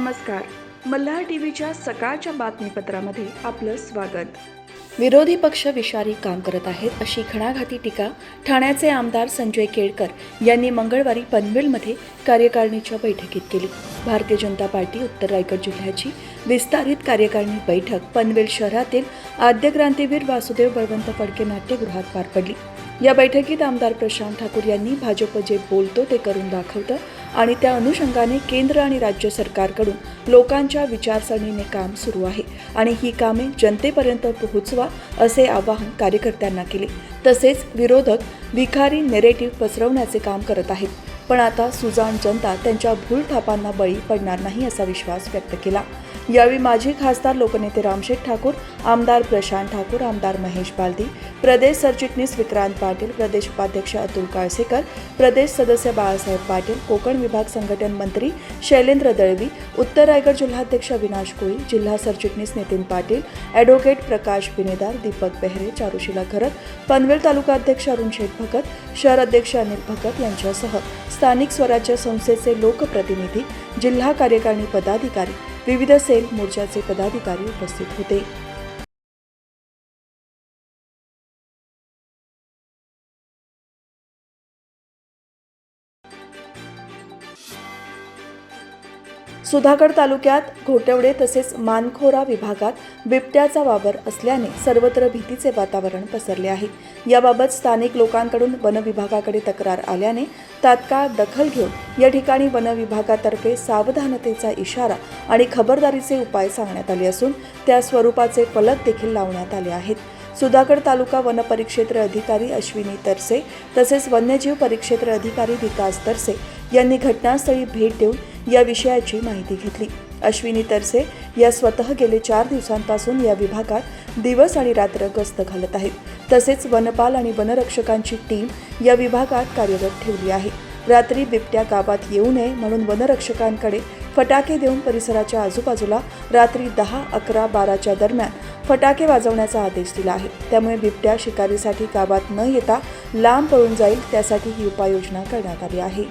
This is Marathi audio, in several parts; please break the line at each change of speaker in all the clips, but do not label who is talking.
नमस्कार. मल्हार टीव्हीच्या सकाळच्या बातमीपत्रामध्ये आपलं स्वागत.
विरोधी पक्ष विषारी काम करत आहेत अशी घणाघाती टीका ठाण्याचे आमदार संजय केळकर यांनी मंगळवारी पनवेलमध्ये कार्यकारिणीच्या बैठकीत केली. भारतीय जनता पार्टी उत्तर रायगड जिल्ह्याची विस्तारित कार्यकारिणी बैठक पनवेल शहरातील आद्य क्रांतीवीर वासुदेव बळवंत फडके नाट्यगृहात पार पडली. या बैठकीत आमदार प्रशांत ठाकूर यांनी भाजप जे बोलतो ते करून दाखवतं आणि त्या अनुषंगाने केंद्र आणि राज्य सरकारकडून लोकांच्या विचारसरणीने काम सुरू आहे आणि ही कामे जनतेपर्यंत पोहोचवा असे आवाहन कार्यकर्त्यांना केले. तसेच विरोधक विखारी नेरेटिव्ह पसरवण्याचे काम करत आहेत, पण आता सुजाण जनता त्यांच्या भूलथापांना बळी पडणार नाही असा विश्वास व्यक्त केला. यावेळी माजी खासदार लोकनेते रामशेठ ठाकूर, आमदार प्रशांत ठाकूर, आमदार महेश बालदी, प्रदेश सरचिटणीस विक्रांत पाटील, प्रदेश उपाध्यक्ष अतुल काळसेकर, प्रदेश सदस्य बाळासाहेब पाटील, कोकण विभाग संघटन मंत्री शैलेंद्र दळवी, उत्तर रायगड जिल्हाध्यक्ष अविनाश कोळी, जिल्हा सरचिटणीस नितीन पाटील, ॲडव्होकेट प्रकाश बिनेदार, दीपक बेहरे, चारुशीला खरत, पनवेल तालुका अध्यक्ष अरुण शेठ भगत, शहर अध्यक्ष अनिल भगत यांच्यासह स्थानिक स्वराज्य संस्थेचे लोकप्रतिनिधी, जिल्हा कार्यकारिणी पदाधिकारी, विविध सेल मोर्चाचे पदाधिकारी उपस्थित होते. सुधागड तालुक्यात घोटवडे तसेच मानखोरा विभागात बिबट्याचा वावर असल्याने सर्वत्र भीतीचे वातावरण पसरले आहे. याबाबत स्थानिक लोकांकडून वन विभागाकडे तक्रार आल्याने तात्काळ दखल घेऊन या ठिकाणी वन विभागातर्फे सावधानतेचा इशारा आणि खबरदारीचे उपाय सांगण्यात आले असून त्या स्वरूपाचे फलक देखील लावण्यात आले आहेत. सुधागड तालुका वन परिक्षेत्र अधिकारी अश्विनी तरसे तसेच वन्यजीव परिक्षेत्र अधिकारी विकास तरसे यांनी घटनास्थळी भेट देऊन या विषयाची माहिती घेतली. अश्विनी तरसे या स्वतः गेले 4 दिवसांपासून या विभागात दिवस आणि रात्र गस्त घालत आहेत. तसेच वनपाल आणि वनरक्षकांची टीम या विभागात कार्यरत ठेवली आहे. रात्री बिबट्या गावात येऊ नये म्हणून वनरक्षकांकडे फटाके देऊन परिसराच्या आजूबाजूला रात्री 10, 11, 12च्या दरम्यान फटाके वाजवण्याचा आदेश दिला आहे. त्यामुळे बिबट्या शिकारीसाठी गावात न येता लांब पळून जाईल, त्यासाठी ही उपाययोजना करण्यात आली आहे.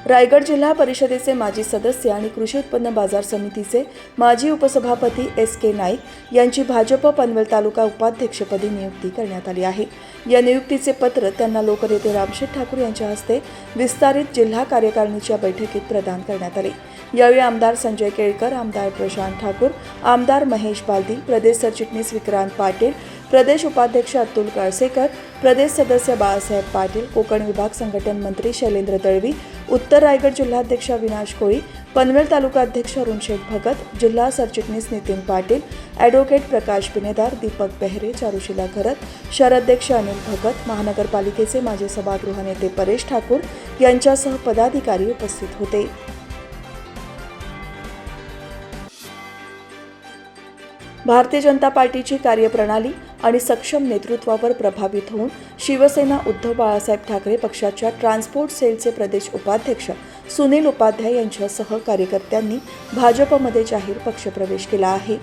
रायगड जिल्हा परिषदेचे माजी सदस्य आणि कृषी उत्पन्न बाजार समितीचे माजी उपसभापती S.K. नाईक यांची भाजप पनवेल तालुका उपाध्यक्षपदी नियुक्ती करण्यात आली आहे. या नियुक्तीचे पत्र त्यांना लोकनेते रामशेठ ठाकूर यांच्या हस्ते विस्तारित जिल्हा कार्यकारिणीच्या बैठकीत प्रदान करण्यात आले. यावेळी आमदार संजय केळकर, आमदार प्रशांत ठाकूर, आमदार महेश बालदी, प्रदेश सरचिटणीस विक्रांत पाटील, प्रदेश उपाध्यक्ष अतुल काळसेकर, प्रदेश सदस्य बाळासाहेब पाटील, कोकण विभाग संघटन मंत्री शैलेंद्र दळवी, उत्तर रायगड जिल्हाध्यक्ष अविनाश कोळी, पनवेल तालुका अध्यक्ष अरुण शेठ भगत, जिल्हा सरचिटणीस नितीन पाटील, ॲडव्होकेट प्रकाश बिनेदार, दीपक बेहरे, चारुशीला खरत, शहर अध्यक्ष अनिल भगत, महानगरपालिकेचे माजी सभागृह नेते परेश ठाकूर यांच्यासह पदाधिकारी उपस्थित होते. भारतीय जनता पार्टीची कार्यप्रणाली आणि सक्षम नेतृत्वावर प्रभावित होऊन शिवसेना उद्धव बाळासाहेब ठाकरे पक्षाच्या ट्रान्सपोर्ट सेलचे प्रदेश उपाध्यक्ष सुनील उपाध्याय यांच्यासह कार्यकर्त्यांनी भाजपमध्ये जाहीर पक्षप्रवेश केला आहे.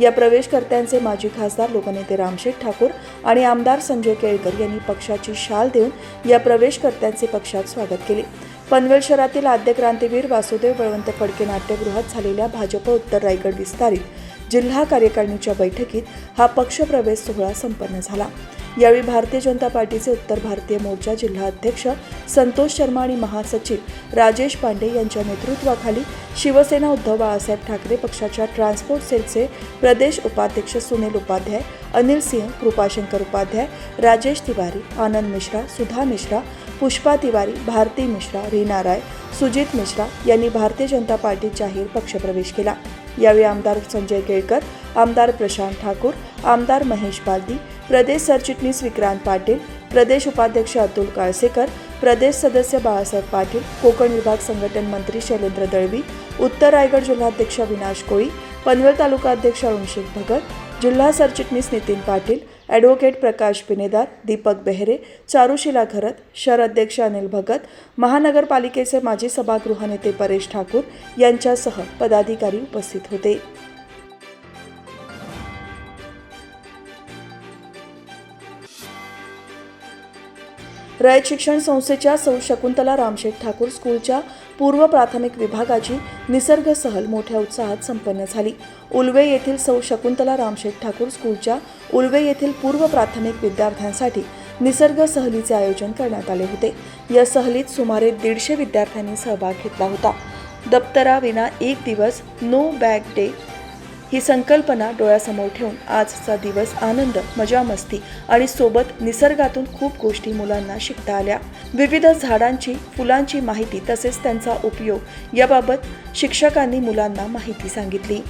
या प्रवेशकर्त्यांचे माजी खासदार लोकनेते रामशेठ ठाकूर आणि आमदार संजय केळकर यांनी पक्षाची शाल देऊन या प्रवेशकर्त्यांचे पक्षात स्वागत केले. पनवेल शहरातील आद्य क्रांतीवीर वासुदेव बळवंत फडके नाट्यगृहात झालेल्या भाजप उत्तर रायगड विस्तारित जिल्हा कार्यकारिणीच्या बैठकीत हा पक्षप्रवेश सोहळा संपन्न झाला. यावेळी भारतीय जनता पार्टीचे उत्तर भारतीय मोर्चा जिल्हा अध्यक्ष संतोष शर्मा आणि महासचिव राजेश पांडे यांच्या नेतृत्वाखाली शिवसेना उद्धव बाळासाहेब ठाकरे पक्षाच्या ट्रान्सपोर्ट सेलचे प्रदेश उपाध्यक्ष सुनील उपाध्याय, अनिल सिंह, कृपाशंकर उपाध्याय, राजेश तिवारी, आनंद मिश्रा, सुधा मिश्रा, पुष्पा तिवारी, भारती मिश्रा, रीना राय, सुजित मिश्रा यांनी भारतीय जनता पार्टीत जाहीर पक्षप्रवेश केला. यावेळी आमदार संजय केळकर, आमदार प्रशांत ठाकूर, आमदार महेश बालदी, प्रदेश सरचिटणीस विक्रांत पाटील, प्रदेश उपाध्यक्ष अतुल काळसेकर, प्रदेश सदस्य बाळासाहेब पाटील, कोकण विभाग संघटन मंत्री शैलेंद्र दळवी, उत्तर रायगड जिल्हाध्यक्ष अविनाश कोळी, पनवेल तालुका अध्यक्ष अरुण शेठ भगत, जिल्हा सरचिटणीस नितीन पाटील, ॲडव्होकेट प्रकाश बिनेदार, दीपक बेहरे, चारुशिला घरत, शहर अध्यक्ष अनिल भगत, महानगरपालिकेचे माजी सभागृह नेते परेश ठाकूर यांच्यासह पदाधिकारी उपस्थित होते. रयत शिक्षण संस्थेच्या सौ शकुंतला रामशेठ ठाकूर स्कूलच्या पूर्व प्राथमिक विभागाची निसर्ग सहल मोठ्या उत्साहात संपन्न झाली. उलवे येथील सौ शकुंतला रामशेठ ठाकूर स्कूलच्या उलवे येथील पूर्व प्राथमिक विद्यार्थ्यांसाठी निसर्ग सहलीचे आयोजन करण्यात आले होते. या सहलीत सुमारे 150 विद्यार्थ्यांनी सहभाग घेतला होता. दप्तराविना एक दिवस, नो बॅग डे ही संकल्पना डोळ्यासमोर ठेवून आजचा दिवस आनंद, मजा मस्ती आणि सोबत निसर्गातून खूप गोष्टी मुलांना शिकता आल्या. विविध झाडांची, फुलांची माहिती तसेच त्यांचा उपयोग याबाबत शिक्षकांनी मुलांना माहिती सांगितली.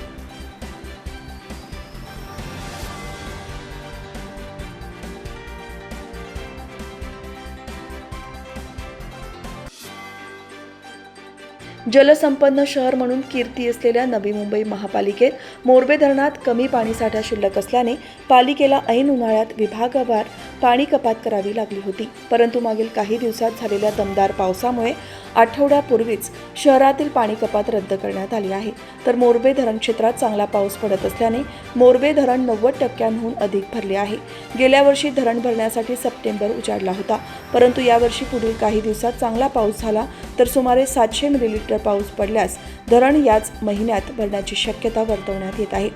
जलसंपन्न शहर म्हणून कीर्ती असलेल्या नवी मुंबई महापालिकेत मोरबे धरणात कमी पाणीसाठा शिल्लक असल्याने पालिकेला ऐन उन्हाळ्यात विभागवार पाणी कपात करावी लागली होती. परंतु मागील काही दिवसात झालेल्या दमदार पावसामुळे आठवड्यापूर्वीच शहरातील पाणी कपात रद्द करण्यात आली आहे. तर मोरबे धरण क्षेत्रात चांगला पाऊस पडत असल्याने मोरबे धरण 90%हून अधिक भरले आहे. गेल्या वर्षी धरण भरण्यासाठी सप्टेंबर उजाडला होता, परंतु यावर्षी पुढील काही दिवसात चांगला पाऊस झाला तर सुमारे 700 मिलीलीटर पाऊस पडल्यास धरण याच महिन्यात भरण्याची शक्यता वर्तवण्यात येत आहे.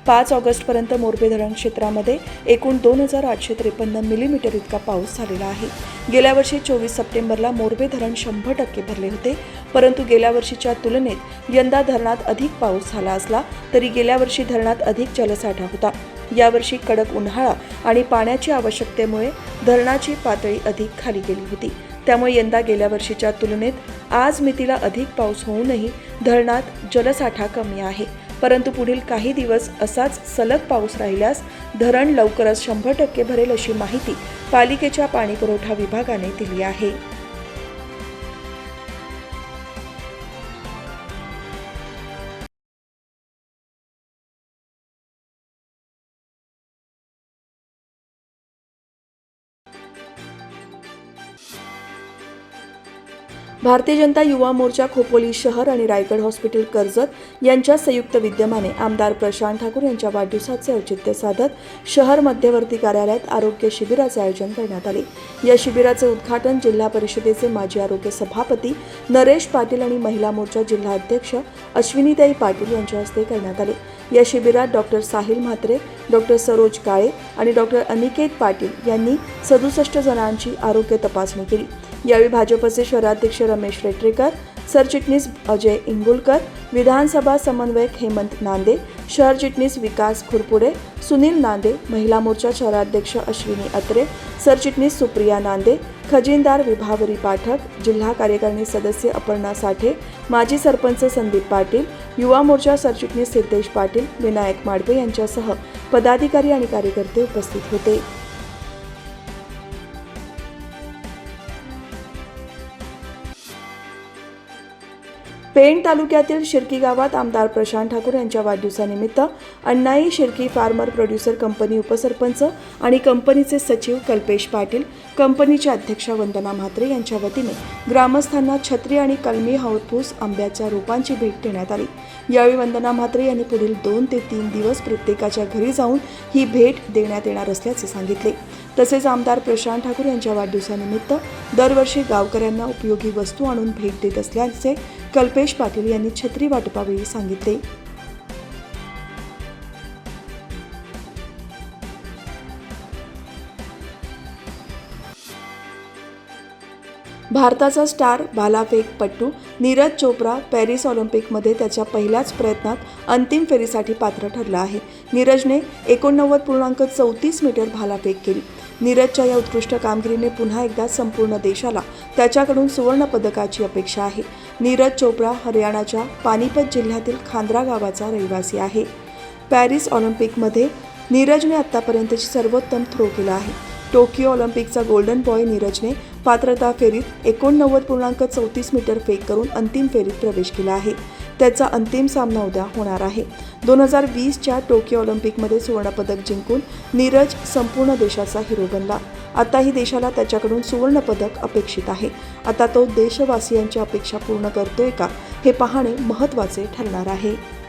5 ऑगस्टपर्यंत मोरबे धरण क्षेत्रामध्ये एकूण 2853 मिलीमीटर इतका पाऊस झालेला आहे. गेल्या वर्षी 24 सप्टेंबरला मोरबे धरण 100% भरले होते, परंतु गेल्या वर्षीच्या तुलनेत यंदा धरणात अधिक पाऊस झाला असला तरी गेल्या वर्षी धरणात अधिक जलसाठा होता. यावर्षी कडक उन्हाळा आणि पाण्याची आवश्यकतेमुळे धरणाची पातळी अधिक खाली गेली होती. त्यामुळे यंदा गेल्या वर्षीच्या तुलनेत आज मितीला अधिक पाऊस होऊनही धरणात जलसाठा कमी आहे. परंतु पुढील काही दिवस असाच सलग पाऊस राहिल्यास धरण लवकरच 100% भरेल अशी माहिती पालिकेच्या पाणीपुरवठा विभागाने दिली आहे. भारतीय जनता युवा मोर्चा खोपोली शहर आणि रायगड हॉस्पिटल कर्जत यांच्या संयुक्त विद्यमाने आमदार प्रशांत ठाकूर यांच्या वाढदिवसाचे औचित्य साधत शहर मध्यवर्ती कार्यालयात आरोग्य शिबिराचे आयोजन करण्यात आले. या शिबिराचे उद्घाटन जिल्हा परिषदेचे माजी आरोग्य सभापती नरेश पाटील आणि महिला मोर्चा जिल्हा अध्यक्ष अश्विनीताई पाटील यांच्या हस्ते करण्यात आले. या शिबिरात डॉक्टर साहिल म्हात्रे, डॉक्टर सरोज काळे आणि डॉक्टर अनिकेत पाटील यांनी 67 जणांची आरोग्य तपासणी केली. यावेळी भाजपचे शहराध्यक्ष रमेश रेटरेकर, सरचिटणीस अजय इंगुलकर, विधानसभा समन्वयक हेमंत नांदे, शहर चिटणीस विकास खुरपुडे, सुनील नांदे, महिला मोर्चा शहराध्यक्ष अश्विनी अत्रे, सरचिटणीस सुप्रिया नांदे, खजिनदार विभावरी पाठक, जिल्हा कार्यकारिणी सदस्य अपर्णा साठे, माजी सरपंच संदीप पाटील, युवा मोर्चा सरचिटणीस सिद्धेश पाटील, विनायक माडबे यांच्यासह पदाधिकारी आणि कार्यकर्ते उपस्थित होते. पेण तालुक्यातील शिर्की गावात आमदार प्रशांत ठाकूर यांच्या वाढदिवसानिमित्त अण्णाई शिर्की फार्मर प्रोड्युसर कंपनी उपसरपंच आणि कंपनीचे सचिव कल्पेश पाटील, कंपनीच्या अध्यक्षा वंदना म्हात्रे यांच्या वतीने ग्रामस्थांना छत्री आणि कलमी हापूस आंब्याच्या रोपांची भेट देण्यात आली. यावेळी वंदना म्हात्रे यांनी पुढील 2 ते 3 दिवस प्रत्येकाच्या घरी जाऊन ही भेट देण्यात येणार असल्याचे सांगितले. तसेच आमदार प्रशांत ठाकूर यांच्या वाढदिवसानिमित्त दरवर्षी गावकऱ्यांना उपयोगी वस्तू आणून भेट देत असल्याचे कल्पेश पाटील यांनी छत्री वाटपावेळी सांगितले. भारताचा स्टार भालाफेकपटू नीरज चोप्रा पॅरिस ऑलिम्पिकमध्ये त्याच्या पहिल्याच प्रयत्नात अंतिम फेरीसाठी पात्र ठरला आहे. नीरजने 89.34 मीटर भालाफेक केली. नीरजच्या या उत्कृष्ट कामगिरीने पुन्हा एकदा संपूर्ण देशाला त्याच्याकडून सुवर्ण पदकाची अपेक्षा आहे. नीरज चोप्रा हरियाणाच्या पानिपत जिल्ह्यातील खांद्रा गावाचा रहिवासी आहे. पॅरिस ऑलिम्पिकमध्ये नीरजने आत्तापर्यंतची सर्वोत्तम थ्रो केला आहे. टोकियो ऑलिम्पिकचा गोल्डन बॉय नीरजने पात्रता फेरीत 89.34 मीटर फेक करून अंतिम फेरीत प्रवेश केला आहे.
त्याचा अंतिम सामना उद्या होणार आहे. 2020च्या टोकियो ऑलिम्पिकमध्ये सुवर्णपदक जिंकून नीरज संपूर्ण देशाचा हिरो बनला. आताही देशाला त्याच्याकडून सुवर्णपदक अपेक्षित आहे. आता तो देशवासियांची अपेक्षा पूर्ण करतोय का हे पाहणे महत्त्वाचे ठरणार आहे.